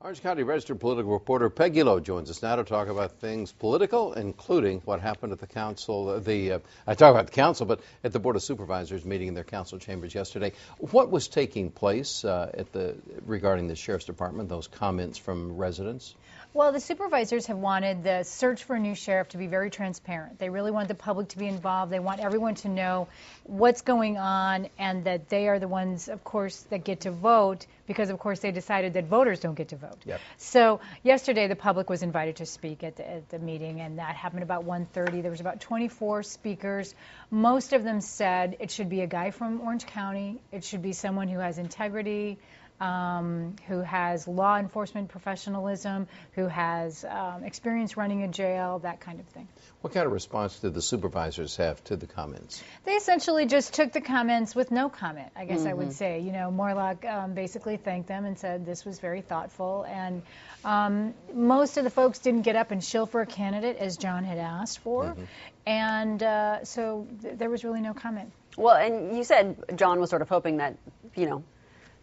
Orange County Register political reporter Peggy Lowe joins us now to talk about things political, including what happened at the council. I talk about the council, but at the Board of Supervisors meeting in their council chambers yesterday. What was taking place regarding the Sheriff's Department, those comments from residents? Well, the supervisors have wanted the search for a new sheriff to be very transparent. They really want the public to be involved. They want everyone to know what's going on and that they are the ones, of course, that get to vote because, of course, they decided that voters don't get to vote. Yep. So yesterday the public was invited to speak at the meeting, and that happened about 1:30. There was about 24 speakers. Most of them said it should be a guy from Orange County. It should be someone who has integrity, who has law enforcement professionalism, who has experience running a jail, that kind of thing. What kind of response did the supervisors have to the comments? They essentially just took the comments with no comment, I guess I would say. You know, Morlock basically thanked them and said this was very thoughtful. And most of the folks didn't get up and shill for a candidate, as John had asked for. And so there was really no comment. Well, and you said John was sort of hoping that, you know,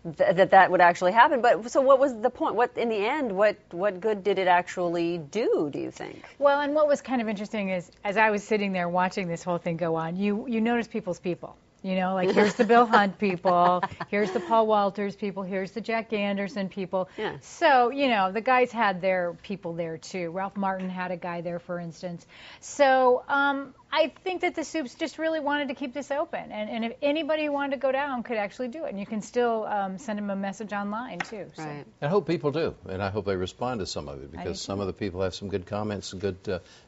that would actually happen. But so what was the point? What, in the end, what good did it actually do you think? Well, and what was kind of interesting is, as I was sitting there watching this whole thing go on, you notice people's people. You know, like here's the Bill Hunt people, here's the Paul Walters people, here's the Jack Anderson people. Yeah. So, you know, the guys had their people there too. Ralph Martin had a guy there, for instance. So I think that the Soups just really wanted to keep this open. And if anybody who wanted to go down could actually do it. And you can still send them a message online too. So. Right. I hope people do. And I hope they respond to some of it, because some of the people have some good comments and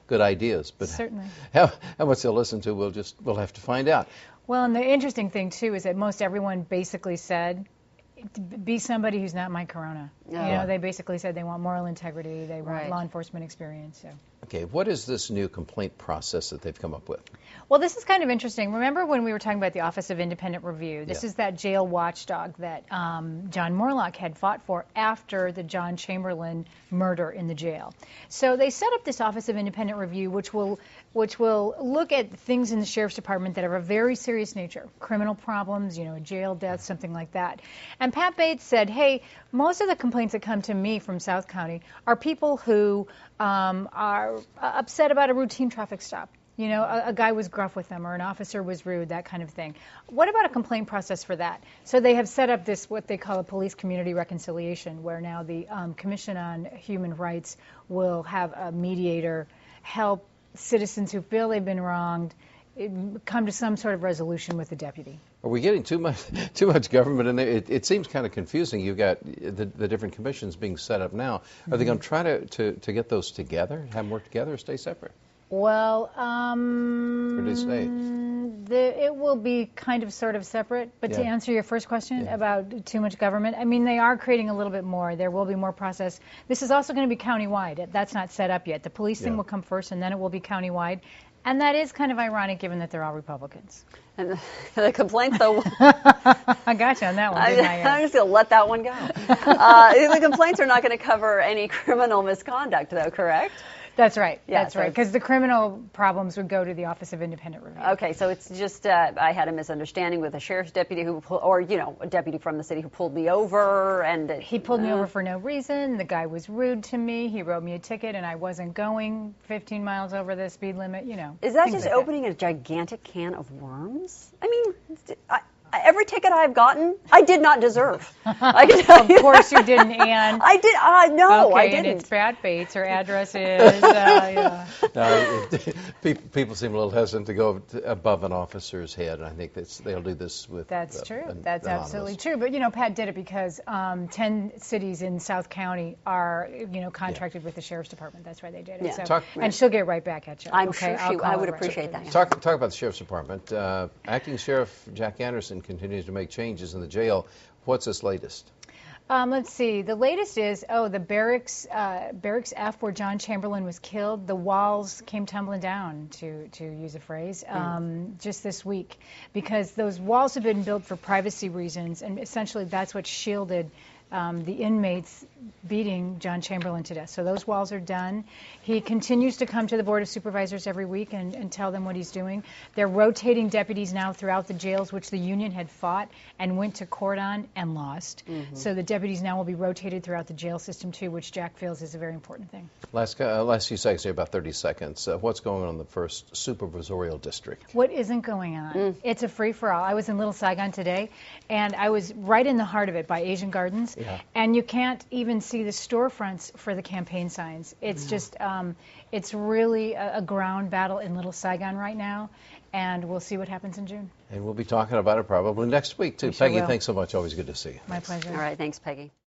good ideas. But certainly. How much they'll listen to, we'll have to find out. Well, and the interesting thing, too, is that most everyone basically said, be somebody who's not Mike Corona. You know, they basically said they want moral integrity, they want law enforcement experience. So. Okay, what is this new complaint process that they've come up with? Well, this is kind of interesting. Remember when we were talking about the Office of Independent Review? This is that jail watchdog that John Morlock had fought for after the John Chamberlain murder in the jail. So they set up this Office of Independent Review, which will look at things in the Sheriff's Department that are of a very serious nature, criminal problems, you know, jail deaths, something like that. And Pat Bates said, hey, most of the complaints that come to me from South County are people who are upset about a routine traffic stop. You know, a guy was gruff with them or an officer was rude, that kind of thing. What about a complaint process for that? So they have set up this, what they call a police community reconciliation, where now the Commission on Human Rights will have a mediator help citizens who feel they've been wronged come to some sort of resolution with the deputy. Are we getting too much government in there? It seems kind of confusing. You've got the different commissions being set up now. Are they going to try to get those together, have them work together, or stay separate? Well, or do they stay? It will be kind of sort of separate. But to answer your first question about too much government, I mean, they are creating a little bit more. There will be more process. This is also going to be countywide. That's not set up yet. The police thing will come first, and then it will be countywide. And that is kind of ironic, given that they're all Republicans. And the complaints, though... I got you on that one, didn't I? I'm just going to let that one go. The complaints are not going to cover any criminal misconduct, though, correct? That's right. Yeah, that's right. Because the criminal problems would go to the Office of Independent Review. Okay, so it's just I had a misunderstanding with a sheriff's deputy a deputy from the city who pulled me over, and he pulled me over for no reason. The guy was rude to me. He wrote me a ticket, and I wasn't going 15 miles over the speed limit. You know. Is that just opening a gigantic can of worms? I mean, every ticket I've gotten, I did not deserve. I can tell you. Of course you didn't, Ann. I did. No, okay, I didn't. And it's Pat Bates. Her address is. People seem a little hesitant to go above an officer's head. I think they'll do this with. That's true. That's absolutely true. But you know, Pat did it because 10 cities in South County are contracted with the Sheriff's Department. That's why they did it. Yeah. So, and she'll get right back at you. I'm sure I would appreciate that. Talk about the Sheriff's Department. Acting Sheriff Jack Anderson continues to make changes in the jail. What's his latest? Let's see. The latest is, the barracks F where John Chamberlain was killed, the walls came tumbling down, to use a phrase, just this week, because those walls have been built for privacy reasons, and essentially that's what shielded the inmates beating John Chamberlain to death. So those walls are done. He continues to come to the Board of Supervisors every week and tell them what he's doing. They're rotating deputies now throughout the jails, which the union had fought and went to court on and lost. So the deputies now will be rotated throughout the jail system too, which Jack feels is a very important thing. Last few seconds here, about 30 seconds. What's going on in the first supervisorial district? What isn't going on? It's a free-for-all. I was in Little Saigon today, and I was right in the heart of it by Asian Gardens, and you can't even see the storefronts for the campaign signs. It's just, it's really a ground battle in Little Saigon right now, and we'll see what happens in June. And we'll be talking about it probably next week, too. We sure Peggy, will. thanks so much. Always good to see you. My pleasure. All right, thanks, Peggy.